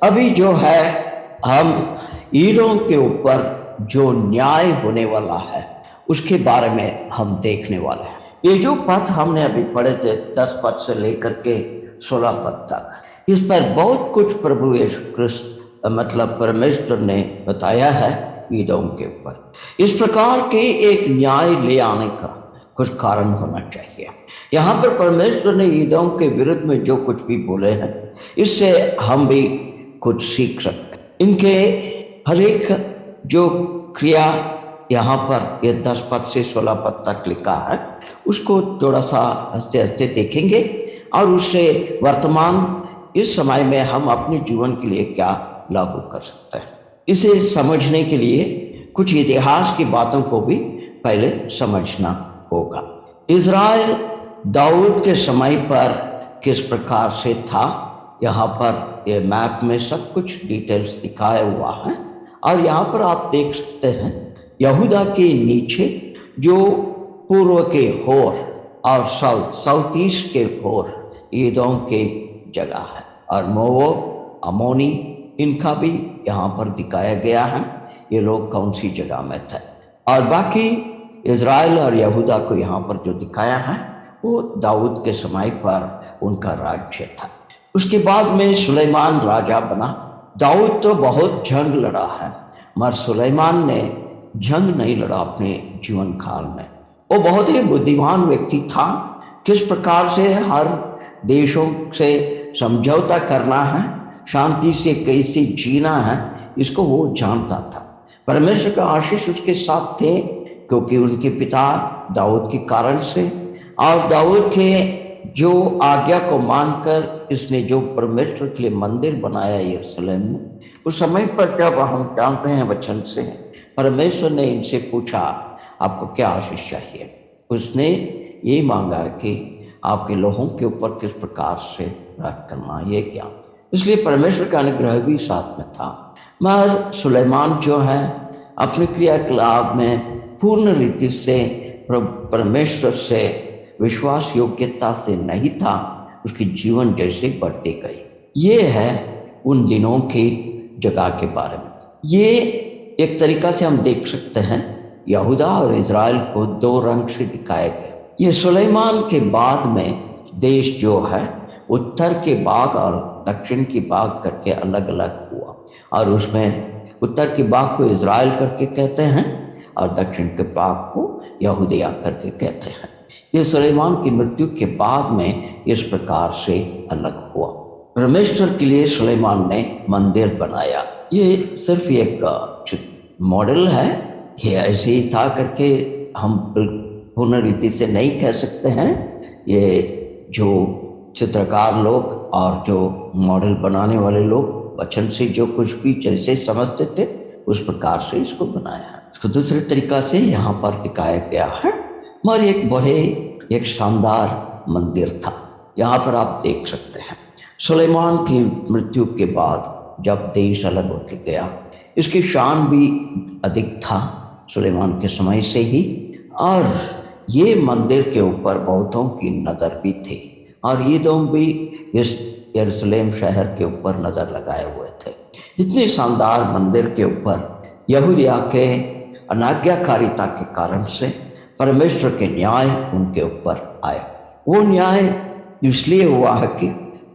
अभी जो है हम ईदों के ऊपर जो न्याय होने वाला है उसके बारे में हम देखने वाले हैं। ये जो पद हमने अभी पढ़े थे 10 पद से लेकर के 16 पद तक, इस पर बहुत कुछ प्रभु यीशु क्रिस्त मतलब परमेश्वर ने बताया है ईदों के ऊपर। इस प्रकार के एक न्याय ले आने का कुछ कारण होना चाहिए। यहाँ पर परमेश्वर ने ईदों के विरुद्ध में जो कुछ भी बोले हैं, इससे हम भी कुछ सीख सकते हैं। इनके हर एक जो क्रिया यहाँ पर ये 10 पद से 16 पद तक लिखा है, उसको थोड़ा सा हंसते हंसते देखेंगे और उससे वर्तमान इस समय में हम अपने जीवन के लिए क्या लागू कर सकते हैं। इसे समझने के लिए कुछ इतिहास की बातों को भी पहले समझना होगा। इज़राइल दाऊद के समय पर किस प्रकार से था, यहाँ पर ये मैप में सब कुछ डिटेल्स दिखाया हुआ है। और यहाँ पर आप देख सकते हैं यहूदा के नीचे जो पूर्व के होर और साउथ ईस्ट के होर ईदों के जगह है, और मोआब, अमोनी, इनका भी यहाँ पर दिखाया गया है ये लोग कौन सी जगह में थे। और बाकी इज़राइल और यहूदा को यहाँ पर जो दिखाया है वो दाऊद के समय पर उनका राज्य था। उसके बाद में सुलेमान राजा बना। दाऊद तो बहुत जंग लड़ा है, मगर सुलेमान ने जंग नहीं लड़ा अपने जीवन काल में। वो बहुत ही बुद्धिमान व्यक्ति था, किस प्रकार से हर देशों से समझौता करना है, शांति से कैसे जीना है, इसको वो जानता था। परमेश्वर का आशीष उसके साथ थे क्योंकि उनके पिता दाऊद के कारण से, और दाऊद के जो आज्ञा को मानकर इसने जो परमेश्वर के लिए मंदिर बनाया यरूशलेम में, उस समय पर जब हम जानते हैं वचन से परमेश्वर ने इनसे पूछा आपको क्या आशीष चाहिए, उसने ये मांगा कि आपके लोगों के ऊपर किस प्रकार से राज करना, ये क्या। इसलिए परमेश्वर का अनुग्रह भी साथ में था। मगर सुलेमान जो है अपने क्रियाकलाप में पूर्ण रीति से परमेश्वर से विश्वास योग्यता से नहीं था, उसकी जीवन जैसे बढ़ते गए। ये है उन दिनों की जगह के बारे में। ये एक तरीका से हम देख सकते हैं यहूदा और इज़राइल को दो रंग से दिखाया गया। ये सुलेमान के बाद में देश जो है उत्तर के भाग और दक्षिण के भाग करके अलग अलग हुआ, और उसमें उत्तर के भाग को इज़राइल करके कहते हैं और दक्षिण के भाग को यहूदिया करके कहते हैं। ये सुलेमान की मृत्यु के बाद में इस प्रकार से अलग हुआ। परमेश्वर के लिए सुलेमान ने मंदिर बनाया। ये सिर्फ एक मॉडल है, ये ऐसे ही था करके हम पूर्ण रीति से नहीं कह सकते हैं। ये जो चित्रकार लोग और जो मॉडल बनाने वाले लोग वचन से जो कुछ भी जैसे समझते थे उस प्रकार से इसको बनाया है। इसको दूसरे तरीका से यहाँ पर दिखाया गया है, मगर एक शानदार मंदिर था। यहाँ पर आप देख सकते हैं सुलेमान की मृत्यु के बाद जब देश अलग होते गया, इसकी शान भी अधिक था सुलेमान के समय से ही, और ये मंदिर के ऊपर बहुतों की नज़र भी थी, और ये लोग भी इस यरूशलेम शहर के ऊपर नज़र लगाए हुए थे। इतने शानदार मंदिर के ऊपर यहूदिया के अनाज्ञाकारिता के कारण से परमेश्वर के न्याय उनके ऊपर आए। वो न्याय इसलिए हुआ है कि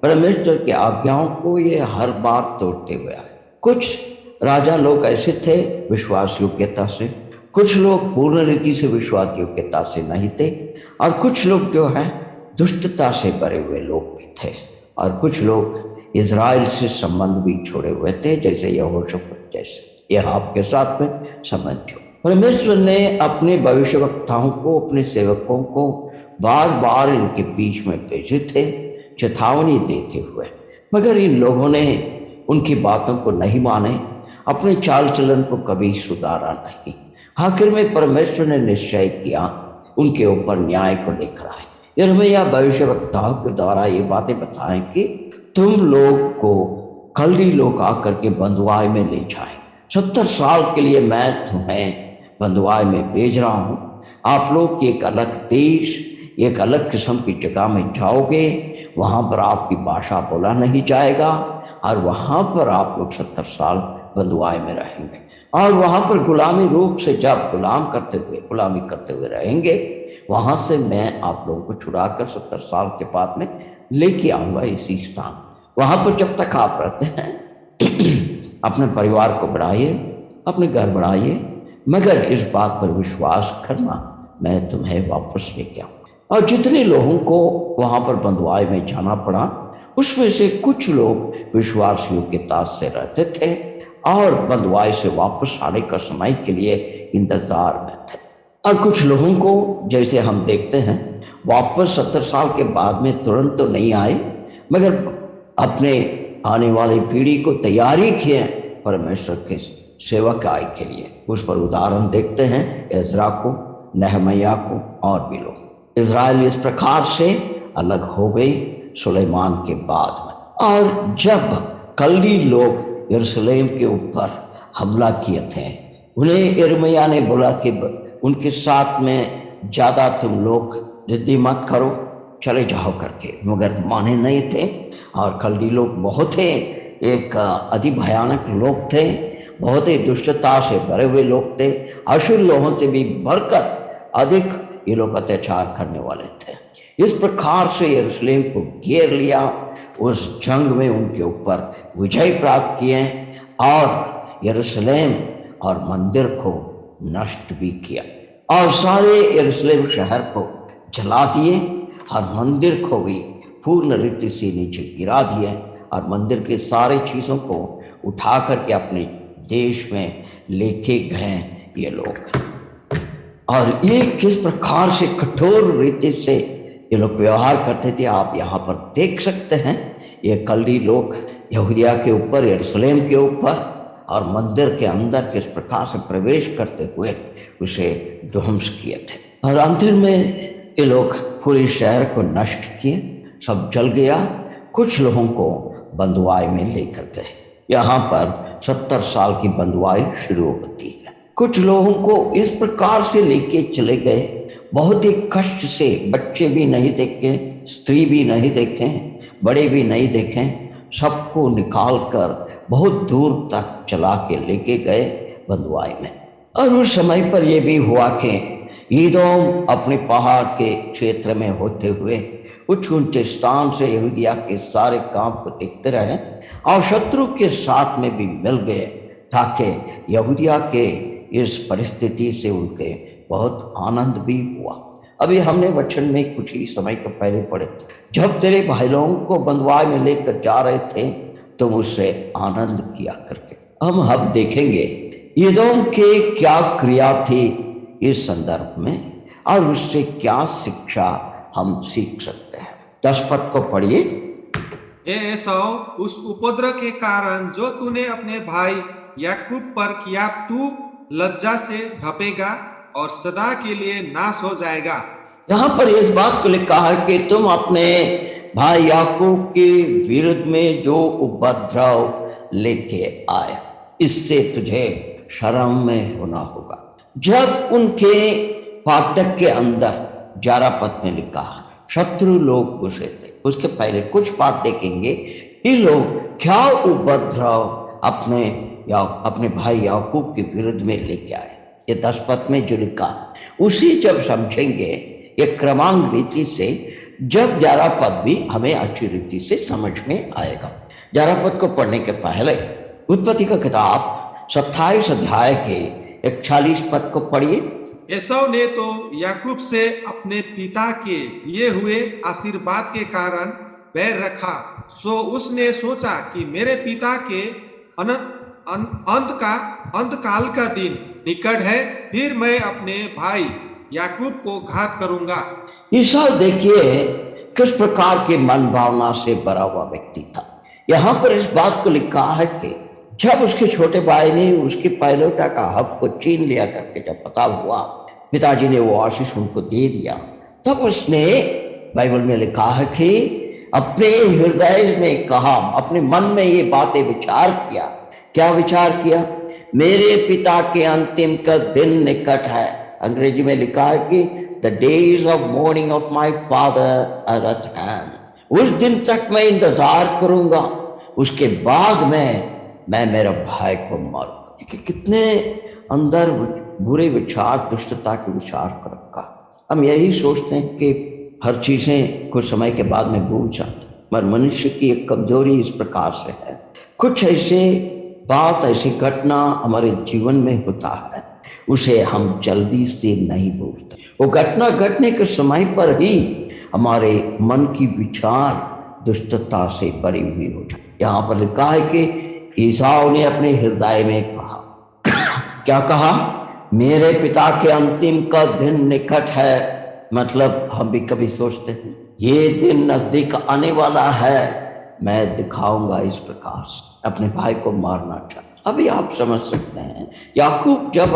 परमेश्वर की आज्ञाओं को ये हर बार तोड़ते हुए आए। कुछ राजा लोग ऐसे थे विश्वास योग्यता से, कुछ लोग पूर्ण रीति से विश्वास योग्यता से नहीं थे, और कुछ लोग जो है दुष्टता से भरे हुए लोग भी थे, और कुछ लोग इज़राइल से संबंध भी छोड़े हुए थे, जैसे यहोशूफत जैसे। यह आपके साथ में समझो, परमेश्वर ने अपने भविष्यवक्ताओं को, अपने सेवकों को बार बार इनके बीच में भेजे थे चेतावनी देते हुए, मगर इन लोगों ने उनकी बातों को नहीं माने, अपने चाल चलन को कभी सुधारा नहीं। आखिर में परमेश्वर ने निश्चय किया उनके ऊपर न्याय को लेकर आए। यिर्मयाह भविष्यवक्ताओं के द्वारा ये बातें बताएं कि तुम लोग को कल्दी लोग आकर के बंधुआई में ले जाए। 70 साल के लिए मैं तुम्हें बंधुआई में भेज रहा हूँ। आप लोग एक अलग देश, एक अलग किस्म की जगह में जाओगे, वहाँ पर आपकी भाषा बोला नहीं जाएगा और वहाँ पर आप लोग 70 साल बंधुआई में रहेंगे। और वहाँ पर गुलामी रूप से जब गुलामी करते हुए रहेंगे, वहाँ से मैं आप लोगों को छुड़ाकर 70 साल के बाद में लेके आऊँगा इसी स्थान। वहाँ पर जब तक आप रहते हैं अपने परिवार को बढ़ाइए, अपने घर बढ़ाइए, मगर इस बात पर विश्वास करना मैं तुम्हें वापस लेके आऊँगा। और जितने लोगों को वहाँ पर बंधुआई में जाना पड़ा, उसमें से कुछ लोग विश्वास योग्यता से रहते थे और बंधुआई से वापस आने का समय के लिए इंतजार में थे। और कुछ लोगों को, जैसे हम देखते हैं, वापस 70 साल के बाद में तुरंत तो नहीं आए, मगर अपने आने वाली पीढ़ी को तैयारी किए परमेश्वर के सेवक आय के लिए। उस पर उदाहरण देखते हैं एजरा को, नहमयाह को और भी लोग। इज़राइल इस प्रकार से अलग हो गई सुलेमान के बाद में। और जब कल्दी लोग यरूशलेम के ऊपर हमला किए थे, उन्हें यिर्मयाह ने बोला कि उनके साथ में ज़्यादा तुम लोग जिद्दी मत करो, चले जाओ करके, मगर माने नहीं थे। और कल्दी लोग बहुत थे, एक अति भयानक लोग थे, बहुत ही दुष्टता से भरे हुए लोग थे, अशुर लोगों से भी बढ़कर अधिक ये लोग अत्याचार करने वाले थे। इस प्रकार से यरूशलेम को घेर लिया, उस जंग में उनके ऊपर विजय प्राप्त किए और यरूशलेम और मंदिर को नष्ट भी किया और सारे यरूशलेम शहर को जला दिए और मंदिर को भी पूर्ण रीति से नीचे गिरा दिए और मंदिर के सारे चीज़ों को उठा करके अपने देश में लेके गए ये लोग। और ये किस प्रकार से कठोर रीति से ये लोग व्यवहार करते थे, आप यहाँ पर देख सकते हैं। ये कल्दी लोग यहूदिया के ऊपर, यरूशलेम के ऊपर और मंदिर के अंदर किस प्रकार से प्रवेश करते हुए उसे ध्वंस किए थे। और अंतिम में ये लोग पूरे शहर को नष्ट किए, सब जल गया। कुछ लोगों को बंधुआई में लेकर गए। यहाँ पर 70 साल की बंधुआई शुरू होती है। कुछ लोगों को इस प्रकार से लेके चले गए, बहुत ही कष्ट से, बच्चे भी नहीं देखे, स्त्री भी नहीं देखे, बड़े भी नहीं देखे, सबको निकाल कर बहुत दूर तक चला के लेके गए बंधुआई में। और उस समय पर यह भी हुआ कि एदोम अपने पहाड़ के क्षेत्र में होते हुए उच्च ऊंचे स्थान से यहूदिया के सारे काम को देखते रहे और शत्रु के साथ में भी मिल गए, ताकि यहूदिया के इस परिस्थिति से उनके बहुत आनंद भी हुआ। अभी हमने वचन में कुछ ही समय के पहले पढ़े थे, जब तेरे भाई लोगों को बंधुआई में लेकर जा रहे थे तुम उससे आनंद किया करके। हम अब देखेंगे एदोम के क्या क्रिया थी इस संदर्भ में और उससे क्या शिक्षा हम सीख सकते हैं। 10 पद को पढ़िए। एसाव, उस उपद्रव के कारण जो तूने अपने भाई याकूब पर किया, तू लज्जा से ढपेगा और सदा के लिए नाश हो जाएगा। यहाँ पर इस बात को लिखा है कि तुम अपने भाई याकूब के विरुद्ध में जो उपद्रव लेके आए, इससे तुझे शर्म में होना होगा। जब उनके फाटक के अंदर 11 पद में लिखा है शत्रु लोग घुसे थे, उसके पहले कुछ बात देखेंगे। ये लोग क्या उपद्रव अपने भाई याकूब के विरुद्ध में लेके आए, ये 10 पद में जो लिखा उसी जब समझेंगे एक क्रमांक रीति से, जब 11 पद भी हमें अच्छी रीति से समझ में आएगा। 11 पद को पढ़ने के पहले उत्पत्ति का किताब 27 अध्याय के 41 पद को पढ़िए। एसाव ने तो याकूब से अपने पिता के दिए हुए आशीर्वाद के कारण बैर रखा, सो उसने सोचा कि मेरे पिता के अंतकाल का दिन निकट है, फिर मैं अपने भाई याकूब को घात करूंगा। ईसाव देखिए किस प्रकार के मन भावना से भरा हुआ व्यक्ति था। यहाँ पर इस बात को लिखा है कि जब उसके छोटे भाई ने उसकी पैलोटा का हक को छीन लिया करके जब पता हुआ, पिताजी ने वो आशीष उनको दे दिया, तब उसने, बाइबल में लिखा है कि अपने हृदय में कहा, अपने मन में ये बातें विचार किया। क्या विचार किया? मेरे पिता के अंतिम का दिन निकट है। अंग्रेजी में लिखा है कि the days of mourning of my father are at hand. उस दिन तक मैं इंतजार करूंगा, उसके बाद मैं मेरा भाई को मारूंगा। देखिए कितने अंदर बुरे विचार, दुष्टता के विचार को रखा। हम यही सोचते हैं कि हर चीजें कुछ समय के बाद में भूल जाते, मगर मनुष्य की एक कमजोरी इस प्रकार से है, कुछ ऐसे बात, ऐसी घटना हमारे जीवन में होता है, उसे हम जल्दी से नहीं भूलते। वो घटना घटने के समय पर ही हमारे मन की विचार दुष्टता से भरी हुई हो जाए। यहाँ पर लिखा है कि ईसाऊ ने अपने हृदय में कहा, क्या कहा? मेरे पिता के अंतिम का दिन निकट है। मतलब हम भी कभी सोचते हैं ये दिन नजदीक आने वाला है, मैं दिखाऊंगा इस प्रकार से अपने भाई को मारना चाहता। अभी आप समझ सकते हैं याकूब जब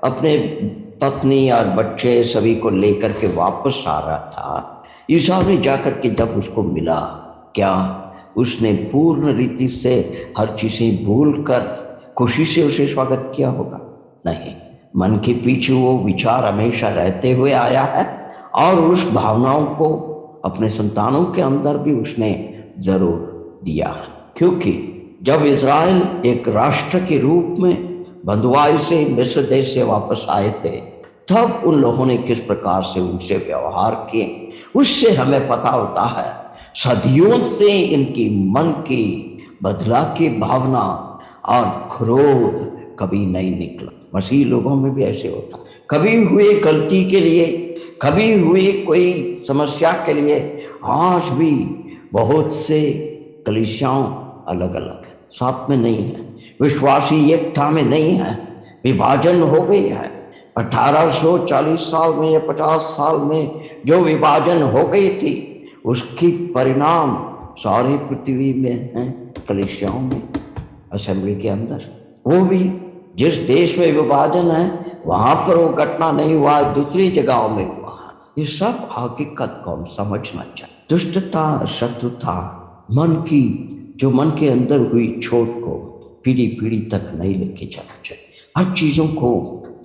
अपने पत्नी और बच्चे सभी को लेकर के वापस आ रहा था, ईसाऊ ने जाकर के जब उसको मिला, क्या उसने पूर्ण रीति से हर चीजें भूल कर खुशी से उसे स्वागत किया होगा? नहीं, मन के पीछे वो विचार हमेशा रहते हुए आया है और उस भावनाओं को अपने संतानों के अंदर भी उसने जरूर दिया। क्योंकि जब इज़राइल एक राष्ट्र के रूप में बंधुआई से मिस्र देश से वापस आए थे, तब उन लोगों ने किस प्रकार से उनसे व्यवहार किए, उससे हमें पता होता है सदियों से इनकी मन की बदला की भावना और क्रोध कभी नहीं निकला। मसीह लोगों में भी ऐसे होता, कभी हुए गलती के लिए, कभी हुए कोई समस्या के लिए आज भी बहुत से कलीसियाओं अलग अलग है, साथ में नहीं है, विश्वासी एकता में नहीं है, विभाजन हो गई है। 1840 साल में या 50 साल में जो विभाजन हो गई थी, उसकी परिणाम सारी पृथ्वी में है, कलीसियाओं में, असेंबली के अंदर। वो भी जिस देश में विभाजन है वहां पर वो घटना नहीं हुआ, दूसरी जगहों में हुआ। ये सब हकीकत को हम समझना चाहिए। दुष्टता, शत्रुता, मन की जो मन के अंदर हुई चोट को पीढ़ी पीढ़ी तक नहीं लेके जाना चाहिए। हर चीजों को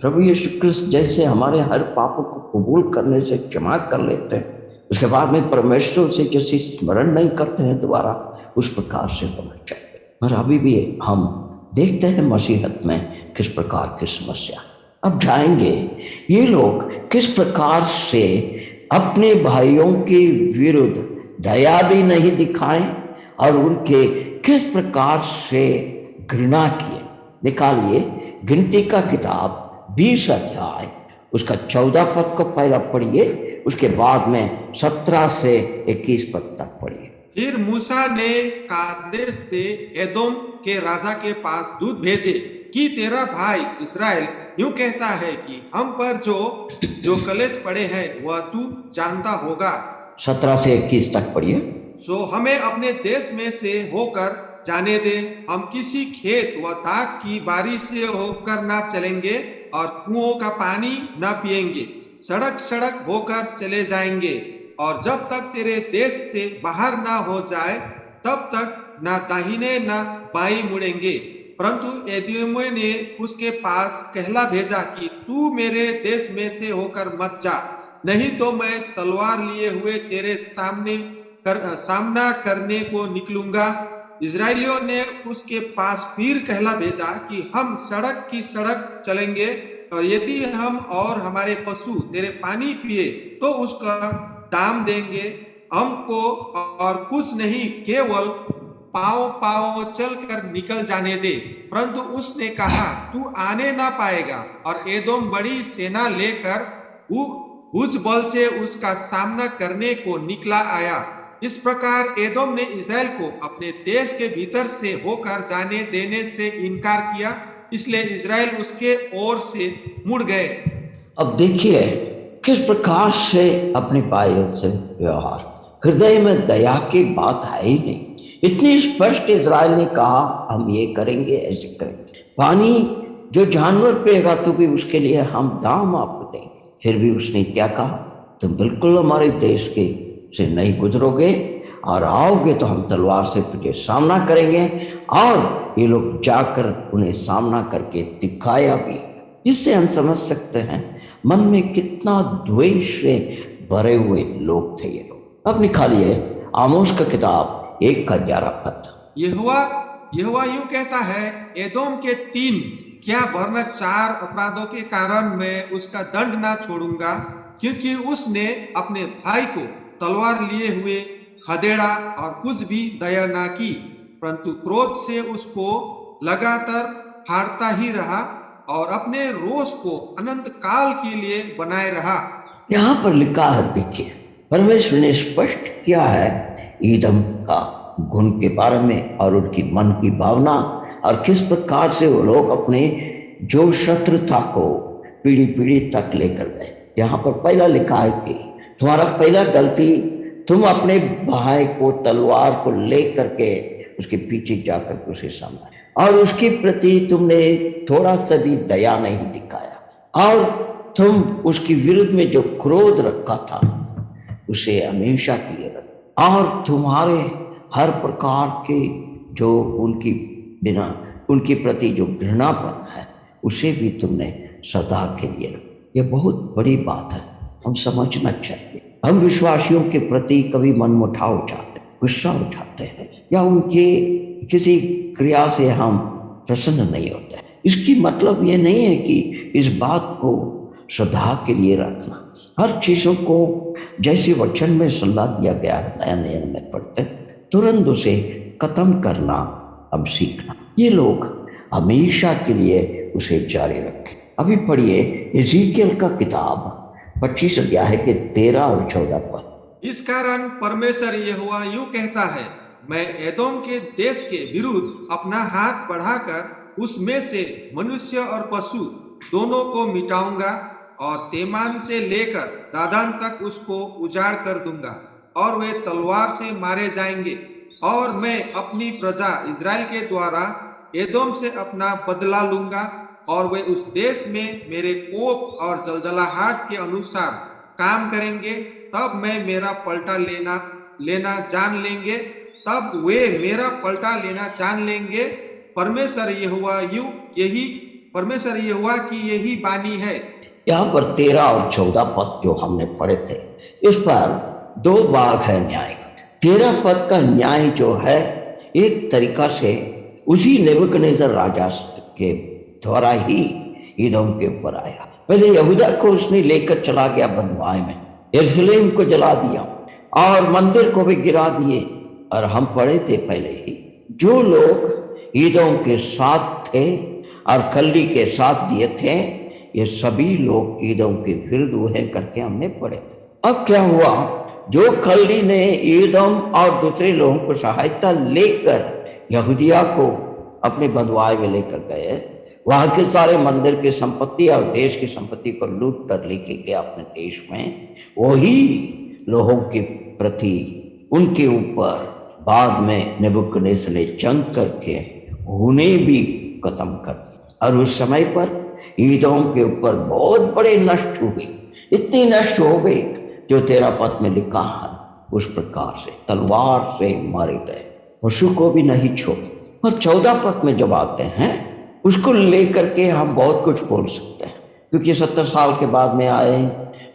प्रभु यीशु क्रिस्त जैसे हमारे हर पापों को कबूल करने से क्षमा कर लेते हैं, उसके बाद में परमेश्वर से जैसे स्मरण नहीं करते हैं दोबारा, उस प्रकार से होना चाहिए। पर अभी भी हम देखते हैं मसीहत में किस प्रकार की समस्या। अब जाएंगे ये लोग किस प्रकार से अपने भाइयों के विरुद्ध दया भी नहीं दिखाएं और उनके किस प्रकार से घृणा किए। निकालिए गिनती का किताब 20 अध्याय उसका 14 पद को पहला पढ़िए, उसके बाद में 17 से 21 पद तक पढ़िए। फिर मूसा ने कादेश से एदोम के राजा के पास दूत भेजे कि तेरा भाई इस्राएल यूं कहता है कि हम पर जो कलेश पड़े हैं वह तू जानता होगा। 17 से 21 तक पढ़िए। सो हमें अपने देश में से होकर जाने दे, हम किसी खेत व ताक की बारी से होकर ना चलेंगे और कुओं का पानी ना पिएंगे, सड़क सड़क होकर चले जाएंगे, और जब तक तेरे देश से बाहर ना हो जाए तब तक ना दाहिने ना बाई मुड़ेंगे। परंतु एदोम ने उसके पास कहला भेजा कि तू मेरे देश में से होकर मत जा, नहीं तो मैं तलवार लिए हुए तेरे सामना करने को निकलूंगा। इजरायलियों ने उसके पास फिर कहला भेजा कि हम सड़क की सड़क चलेंगे, और यदि हम और हमारे पशु तेरे पानी पिए तो उसका दाम देंगे हमको, और कुछ नहीं, केवल पाँव पाँव चल कर निकल जाने दे। परंतु उसने कहा तू आने ना पाएगा, और एदोम बड़ी सेना लेकर भुज बल से उसका सामना करने को निकला आया। इस प्रकार एदोम ने इस्राएल को अपने देश के भीतर से होकर जाने देने से इनकार किया, इसलिए इस्राएल उसके ओर से मुड़ गए। अब देखिए किस प्रकार से अपने भाइयों से व्यवहार, हृदय में दया की बात है ही नहीं। इतनी स्पष्ट इस्राएल ने कहा हम ये करेंगे, ऐसे करेंगे, पानी जो जानवर पिएगा तो भी उसके लिए हम दाम आपको देंगे। फिर भी उसने क्या कहा, तुम बिल्कुल हमारे देश के से नहीं गुजरोगे, और आओगे तो हम तलवार से तुझे सामना करेंगे। और ये लोग जाकर उन्हें सामना करके दिखाया भी। इससे हम समझ सकते हैं मन में कितना द्वेष से भरे हुए लोग थे ये लोग। अब निकालिए आमोस का किताब 1:11। यहोवा यहोवा यूं कहता है, एदोम के 3 क्या वरन 4 अपराधों के कारण मैं उसका दंड ना छोड़ूंगा, क्योंकि उसने अपने भाई को तलवार लिए हुए खदेड़ा और कुछ भी दया ना की, परंतु क्रोध से उसको लगातार फाड़ता ही रहा और अपने रोष को अनंत काल के लिए बनाए रहा। यहाँ पर लिखा है, देखिए परमेश्वर ने स्पष्ट किया है ईदम का गुण के बारे में और उनकी मन की भावना, और किस प्रकार से वो लोग अपने जो शत्रुता को पीढ़ी पीढ़ी तक लेकर गए। यहाँ पर पहला लिखा है कि तुम्हारा पहला गलती, तुम अपने भाई को तलवार को लेकर के उसके पीछे जाकर उसे सामना, और उसके प्रति तुमने थोड़ा सा भी दया नहीं दिखाया, और तुम उसके विरुद्ध में जो क्रोध रखा था उसे हमेशा के लिए रखा, और तुम्हारे हर प्रकार के जो उनके प्रति जो घृणापन है उसे भी तुमने सदा के लिए रखा। यह बहुत बड़ी बात है, हम समझना चाहिए। हम विश्वासियों के प्रति कभी मनमुटाव उठाते, गुस्सा उठाते हैं, या उनके किसी क्रिया से हम प्रसन्न नहीं होते। इसकी मतलब ये नहीं है कि इस बात को सदा के लिए रखना। हर चीजों को जैसे वचन में सलाह दिया गया है, नया नियम में पढ़ते तुरंत उसे खत्म करना हम सीखना। ये लोग हमेशा के लिए उसे जारी रखें। अभी पढ़िए एजेकियल का किताब 25 अध्याय के 13 और 14 पद। इस कारण परमेश्वर यहोवा यूं कहता है, मैं एदोम के देश के विरुद्ध अपना हाथ बढ़ाकर उसमें से मनुष्य और पशु दोनों को मिटाऊंगा, और तेमान से लेकर दादान तक उसको उजाड़ कर दूंगा, और वे तलवार से मारे जाएंगे। और मैं अपनी प्रजा इजराइल के द्वारा एदोम से अपना बदला लूंगा, और वे उस देश में मेरे कोप और जलजलाहट के अनुसार काम करेंगे। तब मैं मेरा पलटा लेना जान लेंगे, तब वे मेरा पलटा लेना जान लेंगे। परमेश्वर यहोवा की यही वाणी है। यहाँ पर 13 और 14 पद जो हमने पढ़े थे, इस पर 2 भाग है न्याय का। 13 पद का न्याय जो है एक तरीका से उसी नेबूकदनेस्सर राजा के द्वारा ही एदोम के ऊपर आया। पहले यहूदा को उसने लेकर चला गया बंधुआई में, यरूशलेम को जला दिया और मंदिर को भी गिरा दिए। और हम पढ़े थे पहले ही, जो लोग एदोम के साथ थे और कल्दी के साथ दिए थे, ये सभी लोग एदोम के विरुद्ध हुए करके हमने पढ़े थे। अब क्या हुआ, जो कल्दी ने एदोम और दूसरे लोगों को सहायता लेकर यहूदिया को अपने बंधुआई में लेकर गए, वहां के सारे मंदिर की संपत्ति और देश की संपत्ति को लूट कर लेके गए अपने देश में, वही लोगों के प्रति उनके ऊपर बाद में नेबूकदनेस्सर ने जंग करके उन्हें भी खत्म कर दिया। और उस समय पर एदोम के ऊपर बहुत बड़े नष्ट हो गए, इतनी नष्ट हो गई जो 13 पद में लिखा है उस प्रकार से तलवार से मारे गए, पशु को भी नहीं छोड़े। और 14 पद में जब आते हैं उसको लेकर के हम बहुत कुछ बोल सकते हैं, क्योंकि 70 साल के बाद में आए,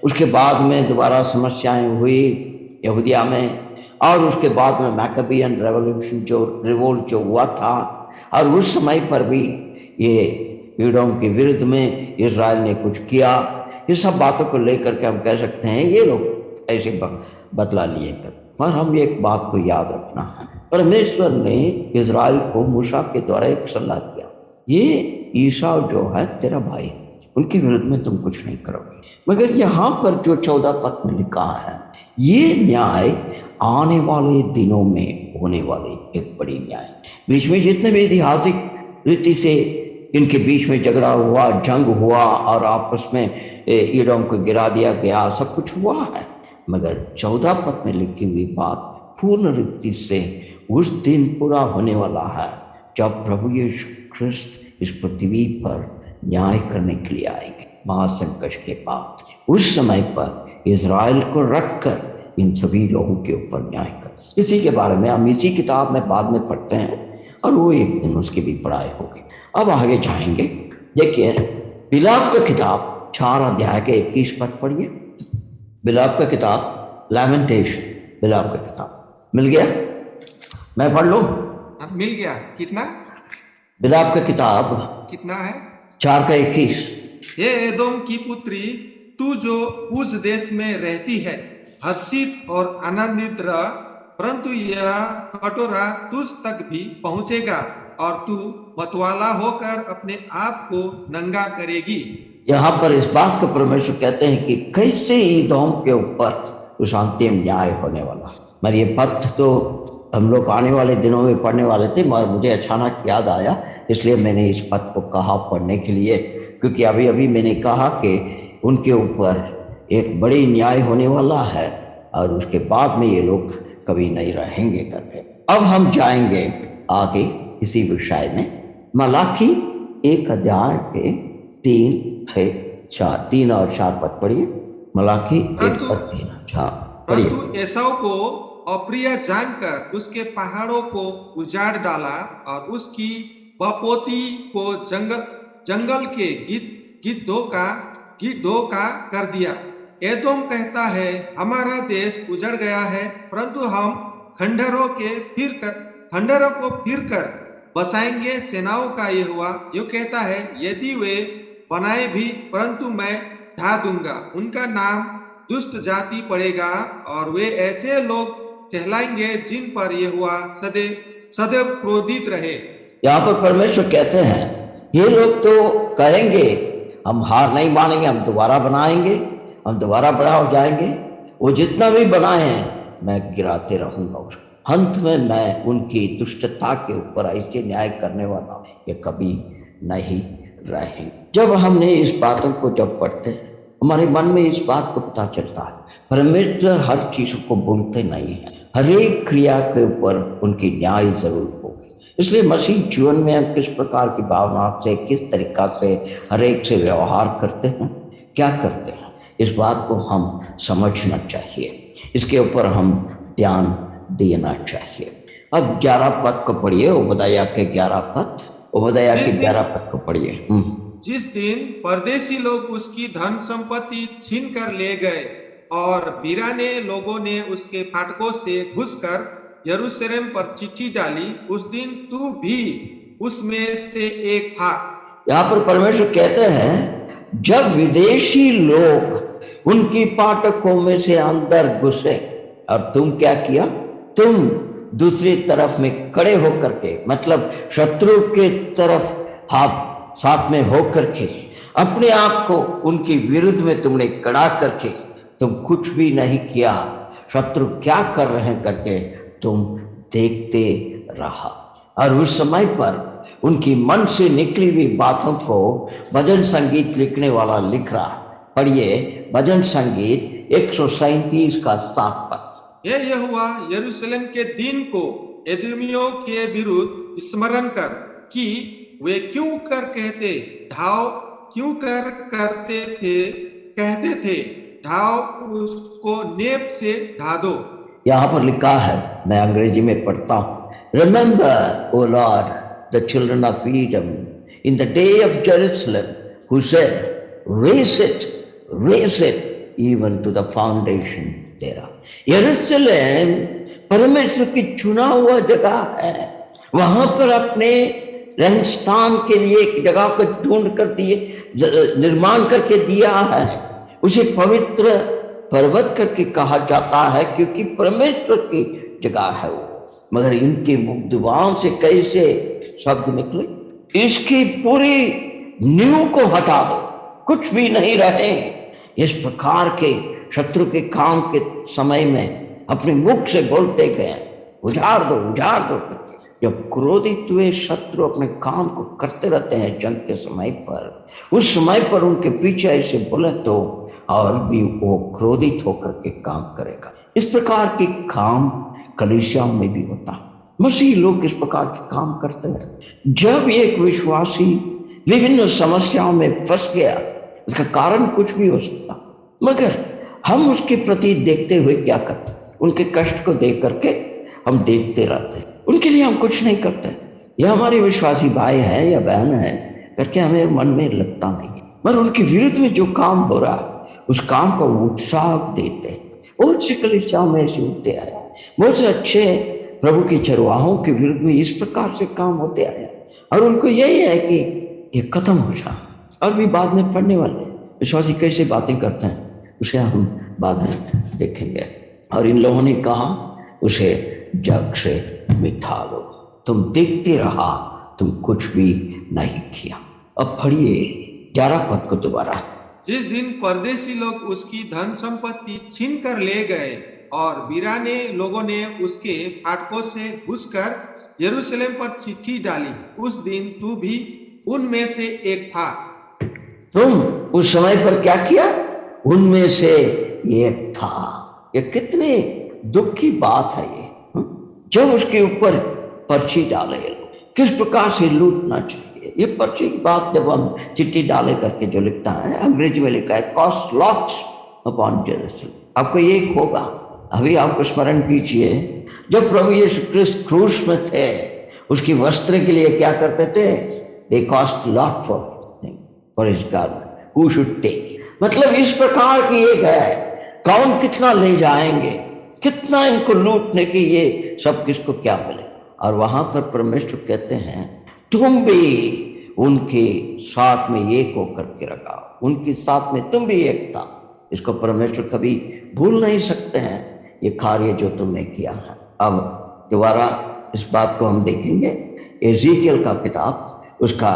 उसके बाद में दोबारा समस्याएं हुई यहूदिया में, और उसके बाद में मैकाबियन रिवोल्ट जो हुआ था, और उस समय पर भी ये एदोम के विरुद्ध में इजराइल ने कुछ किया। ये सब बातों को लेकर के हम कह सकते हैं ये लोग ऐसे बदला लिए कर। पर हम एक बात को याद रखना है, परमेश्वर ने इजराइल को मूसा के द्वारा एक सलाह दिया, ये ईसा जो है तेरा भाई, उनके विरुद्ध में तुम कुछ नहीं करोगे। मगर यहाँ पर जो 14 पद में लिखा है, ये न्याय आने वाले दिनों में होने वाली एक बड़ी न्याय। बीच में जितने भी ऐतिहासिक रीति से इनके बीच में झगड़ा हुआ, जंग हुआ और आपस में एदोम को गिरा दिया गया, सब कुछ हुआ है, मगर 14 पद में लिखी हुई बात पूर्ण रीति से उस दिन पूरा होने वाला है जब प्रभु यीशु ख्रिस्त इस पृथ्वी पर न्याय करने के लिए आएंगे महासंकट के बाद। उस समय पर इजराइल को रखकर इन सभी लोगों के ऊपर न्याय कर। इसी के बारे में हम इसी किताब में बाद में पढ़ते हैं और वो एक दिन उसकी भी पढ़ाई होगी। अब आगे जाएंगे, देखिए बिलाप का किताब 4 अध्याय के 21 पद पढ़िए। बिलाप का किताब लैमेंटेशन, बिलाप का किताब मिल गया? मैं पढ़ लूं? अब मिल गया। कितना बिलाप का किताब कितना है? 4 का 21। हे एदोम की पुत्री, तू जो उस देश में रहती है, हर्षित और आनंदित रह, परंतु यह कटोरा तुझ तक भी पहुंचेगा और तू मतवाला होकर अपने आप को नंगा करेगी। यहाँ पर इस बात को परमेश्वर कहते हैं कि कैसे ईदोम के ऊपर उस अंतिम न्याय होने वाला। मगर ये पद तो हम लोग आने वाले दिनों में पढ़ने वाले थे, मगर मुझे अचानक याद आया, इसलिए मैंने इस पद को कहा पढ़ने के लिए, क्योंकि अभी अभी मैंने कहा कि उनके ऊपर एक बड़ी न्याय होने वाला है और उसके बाद में ये लोग कभी नहीं रहेंगे करके। अब हम जाएंगे आगे इसी विषय में। मलाकी 1 अध्याय के 3 और 4 पद पढ़िए। मलाकी 1 और 3। अच्छा पढ़िए। परंतु एसाव को अप्रिय जानकर उसके पहाड़ों को उजाड़ डाला और उसकी बपोती को जंगल के गिद्धों का कर दिया। एदोम कहता है, हमारा देश उजड़ गया है, परंतु हम खंडहरों को फिर कर बसाएंगे। सेनाओं का यहोवा यूं कहता है, यदि वे बनाए भी, परंतु मैं ढा दूंगा। उनका नाम दुष्ट जाति पड़ेगा और वे ऐसे लोग कहलाएंगे जिन पर यहोवा सदैव क्रोधित रहे। यहाँ पर परमेश्वर कहते हैं ये लोग तो कहेंगे हम हार नहीं मानेंगे, हम दोबारा बनाएंगे, हम दोबारा बड़ा हो जाएंगे। वो जितना भी बनाए हैं मैं गिराते रहूंगा उसको। अंत में मैं उनकी दुष्टता के ऊपर ऐसे न्याय करने वाला हूं, ये कभी नहीं रहेंगे। जब हमने इस बातों को जब पढ़ते हैं, हमारे मन में इस बात को पता चलता है परमेश्वर हर चीज को भूलते नहीं है। हर एक क्रिया के ऊपर उनकी न्याय जरूर होगी। इसलिए मसीह जीवन में हम किस प्रकार की भावना से, किस तरीका से हर एक से व्यवहार करते हैं, क्या करते हैं, इस बात को हम समझना चाहिए। इसके ऊपर हम ध्यान देना चाहिए। अब 11 पद को पढ़िए। ओबदया के 11 पद। ओबदया के 11 पद को पढ़िए। जिस दिन परदेशी लोग उसकी धन संपत्ति छीन कर ले गए और वीराने लोगों ने उसके फाटकों से घुसकर यरूशलेम पर चिट्ठी डाली, उस दिन तू भी उसमें से एक था। यहाँ पर परमेश्वर कहते हैं जब विदेशी लोग उनकी फाटकों में से अंदर घुसे और तुम क्या किया, तुम दूसरी तरफ में खड़े होकर के, मतलब शत्रु के तरफ हाथ साथ में होकर के अपने आप को उनके विरुद्ध में तुमने खड़ा करके तुम कुछ भी नहीं किया, शत्रु क्या कर रहे हैं करके तुम देखते रहा। और उस समय पर उनकी मन से निकली हुई बातों को भजन संगीत लिखने वाला लिख रहा। पढ़िए भजन संगीत 137 का 7 पद। ये यहोवा यरूशलेम के दिन को एदोमियों के विरुद्ध स्मरण कर कि वे क्यों कर कहते ढाओ, क्यों कर कहते थे ढाओ, उसको नेप से ढा दो। यहाँ पर लिखा है, मैं अंग्रेजी में पढ़ता हूँ। Remember O Lord the children of Edom in the day of Jerusalem who said raise it even to the foundation thereof। यरूशलेम परमेश्वर की चुना हुआ जगह है, वहां पर अपने रहन स्थान के लिए एक जगह को ढूंढ कर दिए, निर्माण करके दिया है। उसे पवित्र पर्वत करके कहा जाता है क्योंकि परमेश्वर की जगह है वो। मगर इनके मुख जुबान से कैसे शब्द निकले, इसकी पूरी नींव को हटा दो, कुछ भी नहीं रहे। इस प्रकार के शत्रु के काम के समय में अपने मुख से बोलते गए उजाड़ दो उजाड़ दो। जब क्रोधित हुए शत्रु अपने काम को करते रहते हैं जंग के समय पर, उस समय पर उनके पीछे ऐसे बोले तो और भी वो क्रोधित होकर के काम करेगा। इस प्रकार के काम कलीसिया में भी होता है। मसीह लोग इस प्रकार के काम करते हैं। जब एक विश्वासी विभिन्न समस्याओं में फंस गया, इसका कारण कुछ भी हो सकता, मगर हम उसके प्रति देखते हुए क्या करते, उनके कष्ट को देख करके हम देखते रहते हैं, उनके लिए हम कुछ नहीं करते। यह हमारे विश्वासी भाई हैं या बहन है करके हमें मन में लगता नहीं है, मगर उनके विरुद्ध में जो काम हो रहा है उस काम को उत्साह देते हैं। बहुत सी कलीसियाओं में ऐसे होते आए बहुत से अच्छे प्रभु की चरवाहों के विरुद्ध में इस प्रकार से काम होते आए हैं, और उनको यही है कि ये खत्म हो जाए, और भी बाद में पढ़ने वाले विश्वासी कैसे बातें करते हैं उसे हम बाद में देखेंगे। और इन लोगों ने कहा उसे जग से मिटा लो, तुम देखते रहा, तुम कुछ भी नहीं किया। अब पढ़िए 11 पद को दोबारा। जिस दिन परदेशी लोग उसकी धन संपत्ति छीन कर ले गए और वीराने लोगों ने उसके फाटकों से घुसकर यरूशलेम पर चिट्ठी डाली, उस दिन तू भी उनमें से एक था। तुम उस समय पर क्या किया? उनमें से एक था। ये कितने दुख की बात है ये, जब उसके ऊपर पर्ची डाले लोग, किस प्रकार से लूटना चाहिए। ये पर्ची की बात जब हम चिट्ठी डाले करके जो लिखता है, अंग्रेजी में लिखा है कॉस्ट लॉट्स अपॉन जेरूसलेम। आपको ये होगा, अभी आपको स्मरण कीजिए, जब प्रभु यीशु क्रिस्त क्रूस में थे, उसकी वस्त्र के लिए क्या करते थे? They cost lot for his garment, who should take. मतलब इस प्रकार की एक है, कौन कितना ले जाएंगे, कितना इनको लूटने की, ये सब किसको क्या मिले। और वहां पर परमेश्वर कहते हैं तुम भी उनके साथ में एक होकर के रखा, उनके साथ में तुम भी एक था। इसको परमेश्वर कभी भूल नहीं सकते हैं, ये कार्य जो तुमने किया है। अब दोबारा इस बात को हम देखेंगे, एजेकियल का किताब उसका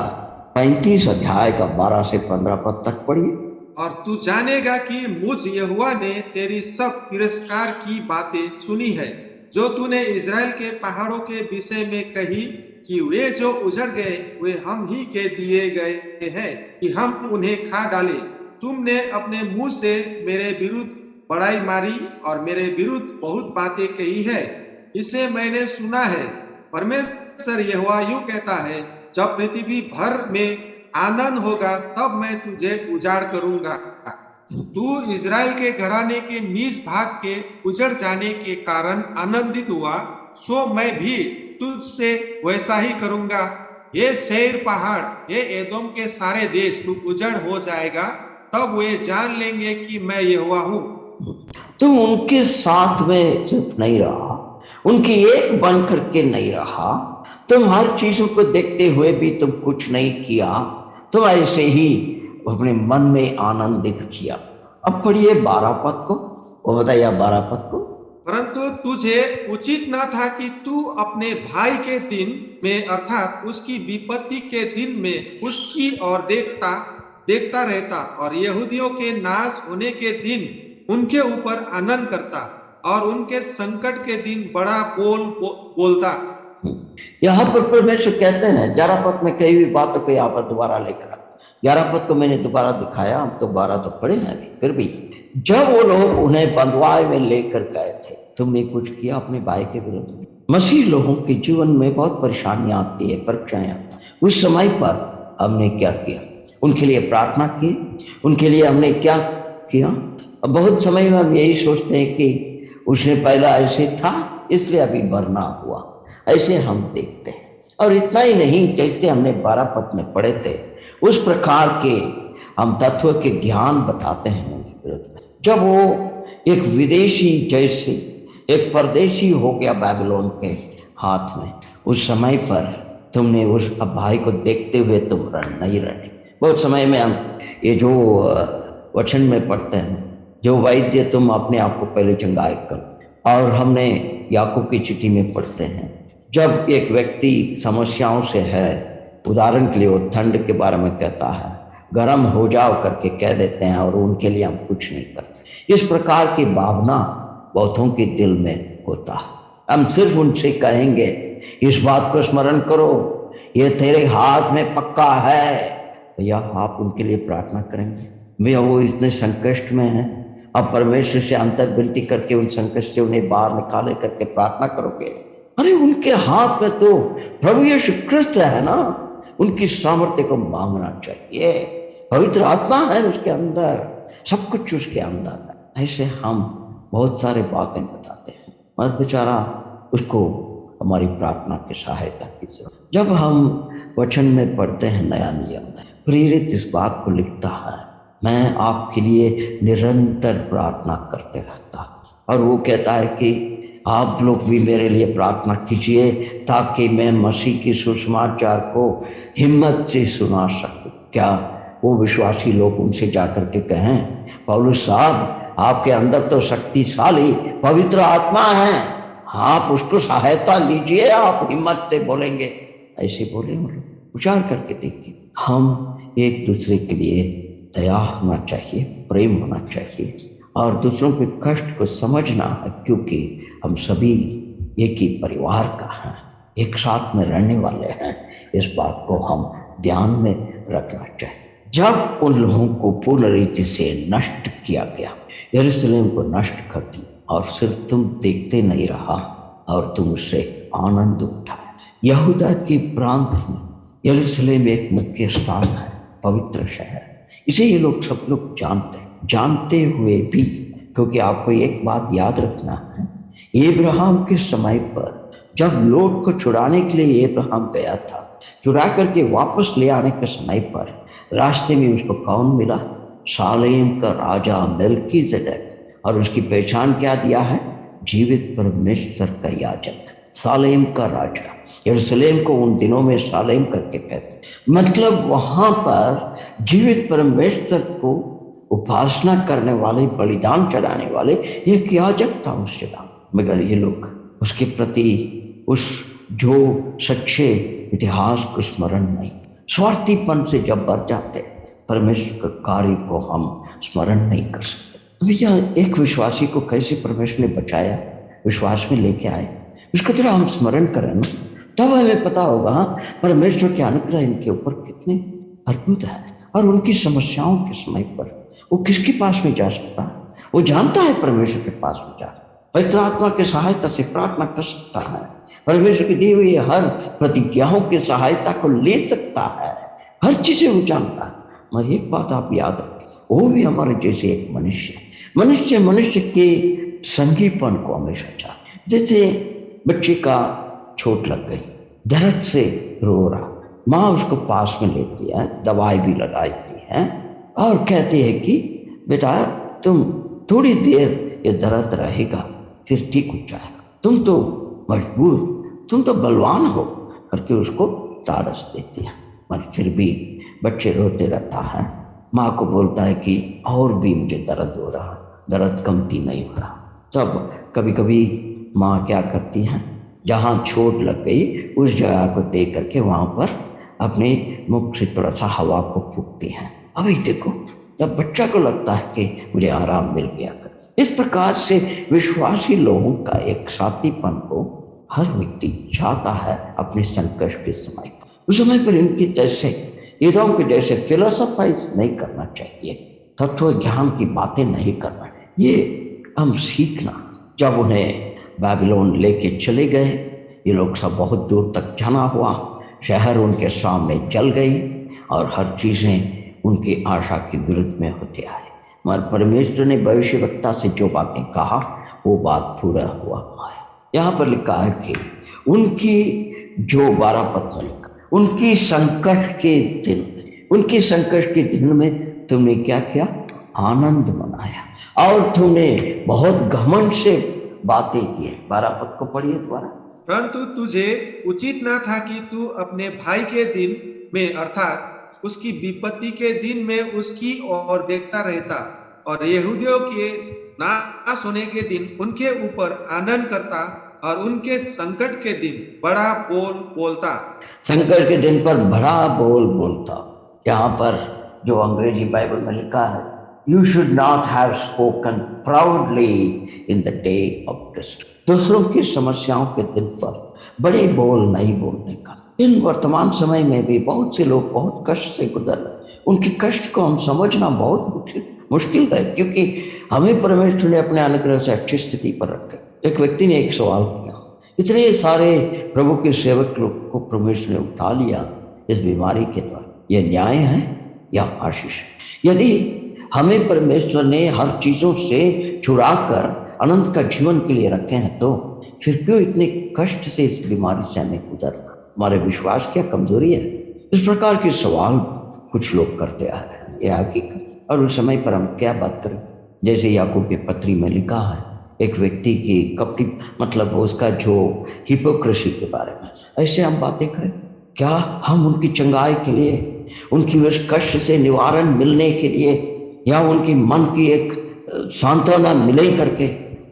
35 अध्याय का 12 से 15 पद तक पढ़िए। और तू जानेगा कि मुझ यहोवा ने तेरी सब तिरस्कार की बातें सुनी है, जो तूने इज़राइल के पहाड़ों के विषय में कही कि वे जो उजड़ गए वे हम ही के दिए गए हैं कि हम उन्हें खा डाले। तुमने अपने मुंह से मेरे विरुद्ध बड़ाई मारी और मेरे विरुद्ध बहुत बातें कही है, इसे मैंने सुना है। परमेश्वर यहोवा यूं कहता है, जब पृथ्वी भर में आनंद होगा तब मैं तुझे उजाड़ करूंगा। तू इज़राइल के घराने के निज भाग के उजड़ जाने के कारण आनंदित हुआ, सो मैं भी तुझसे वैसा ही करूंगा। ये सेईर पहाड़, ये एदोम के सारे देश, तू उजड़ हो जाएगा, तब वे जान लेंगे कि मैं यहोवा हूँ। तुम उनके साथ में सिर्फ नहीं रहा, उनकी एक बन करके नहीं रहा, तुम हर चीजों को देखते हुए भी तुम कुछ नहीं किया, तुम ऐसे ही अपने मन में आनंदित किया। अब पढ़िए 12 पद को, वो बताइए 12 पद को। परंतु तुझे उचित न था कि तू अपने भाई के दिन में अर्थात उसकी विपत्ति के दिन में उसकी ओर देखता रहता और यहूदियों के नाश होने के दिन उनके ऊपर आनंद करता और उनके संकट के दिन बड़ा बोलता। यहाँ पर परमेश्वर कहते हैं 11 पद में कई भी बातों को यहाँ पर दोबारा लेकर आते। 11 पद को मैंने दोबारा दिखाया, हम तो 12 तो पढ़े हैं अभी, फिर भी जब वो लोग उन्हें बंधुआई में लेकर गए थे, तुमने कुछ किया अपने भाई के विरुद्ध में। मसीह लोगों के जीवन में बहुत परेशानियां आती है, परीक्षाएं आती है। उस समय पर हमने क्या किया? उनके लिए प्रार्थना की, उनके लिए हमने क्या किया? अब बहुत समय में हम यही सोचते हैं कि उसने पहला ऐसे था इसलिए अभी मरना हुआ, ऐसे हम देखते हैं। और इतना ही नहीं, जैसे हमने 12 पद में पढ़े थे, उस प्रकार के हम तत्व के ज्ञान बताते हैं उनके विरुद्ध में। जब वो एक विदेशी जैसे एक परदेशी हो गया बाबिलोन के हाथ में, उस समय पर तुमने उस भाई को देखते हुए तुम नहीं रहे। बहुत समय में हम ये जो वचन में पढ़ते हैं, जो वैद्य तुम अपने आप को पहले चंगाई करो, और हमने याकूब की चिट्ठी में पढ़ते हैं, जब एक व्यक्ति समस्याओं से है, उदाहरण के लिए वो ठंड के बारे में कहता है, गर्म हो जाओ करके कह देते हैं और उनके लिए हम कुछ नहीं करते। इस प्रकार की भावना बहुतों के दिल में होता है। हम सिर्फ उनसे कहेंगे इस बात को स्मरण करो, ये तेरे हाथ में पक्का है, भैया आप उनके लिए प्रार्थना करेंगे। भैया वो इतने संकष्ट में हैं, आप परमेश्वर से अंतर विनती करके उन संकट से उन्हें बाहर निकाले करके प्रार्थना करोगे। अरे उनके हाथ में तो प्रभु यीशु क्रिस्त है ना, उनकी सामर्थ्य को मांगना चाहिए। पवित्र आत्मा है उसके अंदर, सब कुछ उसके अंदर है। ऐसे हम बहुत सारे बातें बताते हैं और बेचारा उसको हमारी प्रार्थना की सहायता की जरूरत। जब हम वचन में पढ़ते हैं नया नियम में, प्रेरित इस बात को लिखता है, मैं आपके लिए निरंतर प्रार्थना करते रहता हूं। और वो कहता है कि आप लोग भी मेरे लिए प्रार्थना कीजिए ताकि मैं मसीह की सुसमाचार को हिम्मत से सुना सकूं। क्या वो विश्वासी लोग उनसे जाकर के कहें, पौलुस साहब आपके अंदर तो शक्तिशाली पवित्र आत्मा है, आप उसको सहायता लीजिए, आप हिम्मत से बोलेंगे, ऐसे बोले हम लोग। विचार करके देखिए, हम एक दूसरे के लिए दया होना चाहिए, प्रेम होना चाहिए और दूसरों के कष्ट को समझना है, क्योंकि हम सभी एक ही परिवार का हैं, एक साथ में रहने वाले हैं। इस बात को हम ध्यान में रखना चाहिए। जब उन लोगों को पूर्ण रीति से नष्ट किया गया, यरूशलेम को नष्ट कर दी, और सिर्फ तुम देखते नहीं रहा और तुम उससे आनंद उठाया। यहूदा के प्रांत में यरूशलेम एक मुख्य स्थान है, पवित्र शहर। इसे ये लोग सब लोग जानते हुए भी, क्योंकि आपको एक बात याद रखना है, अब्राहम के समय पर जब लोट को छुड़ाने के लिए अब्राहम गया था, चुरा करके वापस ले आने के समय पर रास्ते में उसको कौन मिला? शालेम का राजा मेल्कीजेदेक। और उसकी पहचान क्या दिया है? जीवित परमेश्वर का याजक, शालेम का राजा। यरूशलेम को उन दिनों में शालेम करके कहते, मतलब वहां पर जीवित परमेश्वर को उपासना करने वाले, बलिदान चढ़ाने वाले एक याजक था उस जगह। मगर ये लोग उसके प्रति उस जो सच्चे इतिहास को स्मरण नहीं, स्वार्थीपन से जब बढ़ जाते, परमेश्वर के कार्य को हम स्मरण नहीं कर सकते। भैया एक विश्वासी को कैसे परमेश्वर ने बचाया, विश्वास में लेके आए, उसको थोड़ा हम स्मरण करें ना, तब हमें पता होगा परमेश्वर के अनुग्रह इनके ऊपर कितने अद्भुत है। और उनकी समस्याओं के समय पर वो किसके पास में जा सकता है? वो जानता है परमेश्वर के पास में जा, पवित्र आत्मा की सहायता से प्रार्थना कर सकता है, परमेश्वर की दी हुई हर प्रतिज्ञाओं की सहायता को ले सकता है, हर चीजें वो जानता है। मगर एक बात आप याद रखें, वो भी हमारे जैसे एक मनुष्य के संगीपन को हमेशा चाहे। जैसे बच्चे का चोट लग गई, दर्द से रो रहा, माँ उसको पास में लेती है, दवाई भी लगाती है और कहती है कि बेटा तुम थोड़ी देर ये दर्द रहेगा फिर ठीक हो जाएगा, तुम तो मजबूर, तुम तो बलवान हो करके उसको ताड़स देती है। मगर फिर भी बच्चे रोते रहता है, माँ को बोलता है कि और भी मुझे दर्द हो रहा, दर्द कमती नहीं हो रहा। तब कभी कभी माँ क्या करती है, जहाँ चोट लग गई उस जगह को देख करके वहाँ पर अपने मुख से थोड़ा सा हवा को फूकती हैं। अभी देखो, तब बच्चा को लगता है कि मुझे आराम मिल गया। इस प्रकार से विश्वासी लोगों का एक साथीपन को हर व्यक्ति चाहता है अपने संकट के समय पर। उस समय पर इनके जैसे ईदों के जैसे फिलोसोफाइज नहीं करना चाहिए, तत्व ज्ञान की बातें नहीं करना, ये हम सीखना। जब उन्हें बाबिलोन लेके चले गए, ये लोग सब बहुत दूर तक जाना हुआ, शहर उनके सामने जल गई और हर चीजें उनकी आशा के विरुद्ध में होते आए। मगर परमेश्वर ने भविष्यवक्ता से जो बातें कहा वो बात पूरा हुआ है। यहाँ पर लिखा है कि उनकी जो 12 पद लिखा, उनकी संकट के दिन में तुमने क्या किया? आनंद मनाया और तुमने बहुत घमंड से बातें की। 12 पद को पढ़िए दोबारा। परंतु तुझे उचित न था कि तू अपने भाई के दिन में अर्थात उसकी विपत्ति के दिन में उसकी ओर देखता रहता और यहूदियों के नाश होने के दिन उनके ऊपर आनंद करता और उनके संकट के दिन बड़ा बोल बोलता। संकट के दिन पर बड़ा बोल बोलता। यहाँ पर जो अंग्रेजी बाइबल में लिखा है, you should not have spoken proudly in the day of distress. दूसरों की समस्याओं के दिन पर बड़े बोल नहीं बोलने का। इन वर्तमान समय में भी बहुत से लोग बहुत कष्ट से गुजर रहे, उनके कष्ट को हम समझना बहुत मुश्किल है, क्योंकि हमें परमेश्वर ने अपने अनुग्रह से अच्छी स्थिति पर रखे। एक व्यक्ति ने एक सवाल किया, इतने सारे प्रभु के सेवक लोग को परमेश्वर ने उठा लिया इस बीमारी के द्वारा, यह न्याय है या आशीष? यदि हमें परमेश्वर ने हर चीजों से छुड़ाकर अनंत का जीवन के लिए रखे हैं, तो फिर क्यों इतने कष्ट से इस बीमारी से हमें गुजरना? हमारे विश्वास क्या कमजोरी है? इस प्रकार के सवाल कुछ लोग करते आ रहे हैं, यह हकीकत। और उस समय पर हम क्या बात करें? जैसे याकूब के पत्री में लिखा है, एक व्यक्ति की कपटी मतलब उसका जो हिपोक्रेसी के बारे में ऐसे हम बातें करें। क्या हम उनकी चंगाई के लिए, उनकी उस कष्ट से निवारण मिलने के लिए, या उनकी मन की एक सांत्वना मिले करके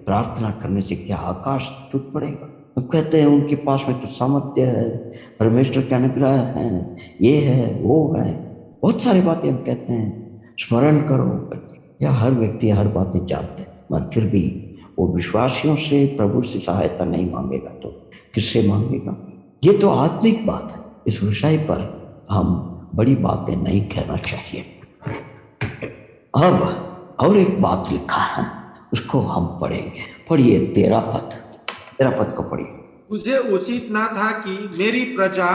प्रार्थना करने से क्या आकाश टूट पड़ेगा? हम कहते हैं उनके पास में तो सामर्थ्य है, परमेश्वर के अनुग्रह है, ये है वो है, बहुत सारी बातें हम कहते हैं, स्मरण करो। या हर व्यक्ति हर बातें जानते हैं, मगर फिर भी वो विश्वासियों से प्रभु से सहायता नहीं मांगेगा तो किससे मांगेगा? ये तो आत्मिक बात है। इस विषय पर हम बड़ी बातें नहीं कहना चाहिए। अब और एक बात लिखा है, उसको हम पढ़ेंगे। पढ़िए 13 पद को पढ़िए। तुझे उचित ना था कि मेरी प्रजा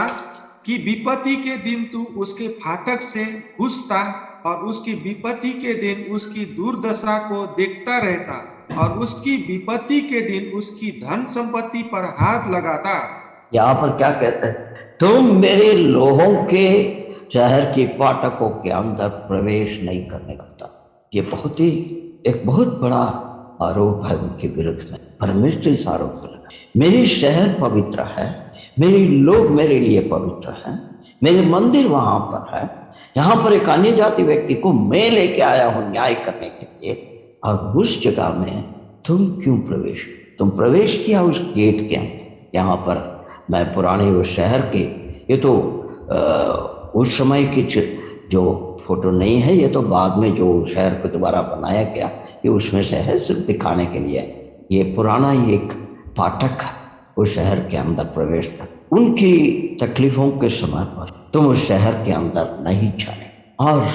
की विपत्ति के दिन तू उसके फाटक से घुसता और उसकी विपत्ति के दिन उसकी दुर्दशा को देखता रहता और उसकी विपत्ति के दिन उसकी धन संपत्ति पर हाथ लगाता। यहाँ पर क्या कहते हैं? तुम मेरे लोगों के शहर के फाटकों के अंदर प्रवेश नहीं करने देता। ये एक बहुत बड़ा आरोप है उनके विरुद्ध में। परमेश्वर इस आरोप को लगा, मेरे शहर पवित्र है, मेरे लोग मेरे लिए पवित्र हैं, मेरे मंदिर वहां पर है, यहाँ पर एक अन्य जाति व्यक्ति को मैं लेके आया हूं न्याय करने के लिए, और उस जगह में तुम प्रवेश किया उस गेट के अंदर। यहाँ पर मैं पुराने उस शहर के, ये तो उस समय की जो फोटो नहीं है, ये तो बाद में जो शहर को दोबारा बनाया गया, ये उसमें से है, सिर्फ दिखाने के लिए। ये पुराना ही एक फाटक उस शहर के अंदर प्रवेश कर, उनकी तकलीफों के समय पर तुम उस शहर के अंदर नहीं जाने। और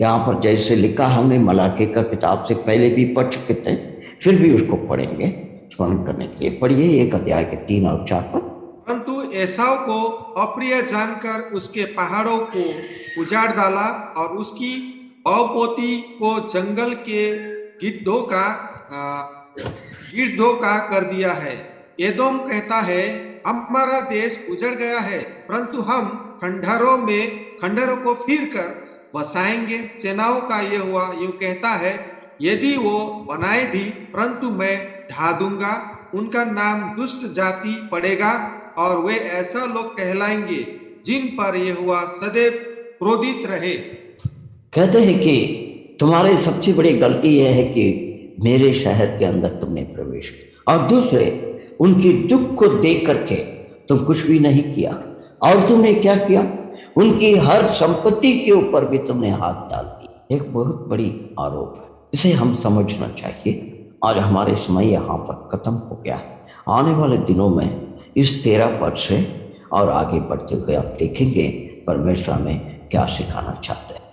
यहाँ पर जैसे लिखा, हमने मलाकी का किताब से पहले भी पढ़ चुके थे, फिर भी उसको पढ़ेंगे स्मरण करने के लिए। पढ़िए 1 अध्याय के 3 और 4 पद। परंतु एसाव को अप्रिय जानकर उसके पहाड़ों को उजाड़ डाला और उसकी पौपोती को जंगल के गिद्धों का कर दिया है। एदोम कहता है, हमारा देश उजड़ गया है, परंतु हम खंडहरों को फिर कर बसाएंगे। सेनाओं का ये हुआ यूं कहता है, यदि वो बनाए भी, परंतु मैं ढा दूंगा। उनका नाम दुष्ट जाति पड़ेगा और वे ऐसा लोग कहलाएंगे जिन पर ये हुआ सदैव क्रोधित रहे। कहते हैं कि तुम्हारी सबसे बड़ी गलती यह है कि मेरे शहर के अंदर तुमने प्रवेश किया, और दूसरे उनकी दुख को देख करके तुम कुछ भी नहीं किया। और तुमने क्या किया? उनकी हर संपत्ति के ऊपर भी तुमने हाथ डाल दिया। एक बहुत बड़ी आरोप है, इसे हम समझना चाहिए। आज हमारे समय यहाँ पर खत्म हो गया। आने वाले दिनों में इस 13 पद से और आगे बढ़ते हुए आप देखेंगे परमेश्वर में क्या सिखाना चाहते हैं।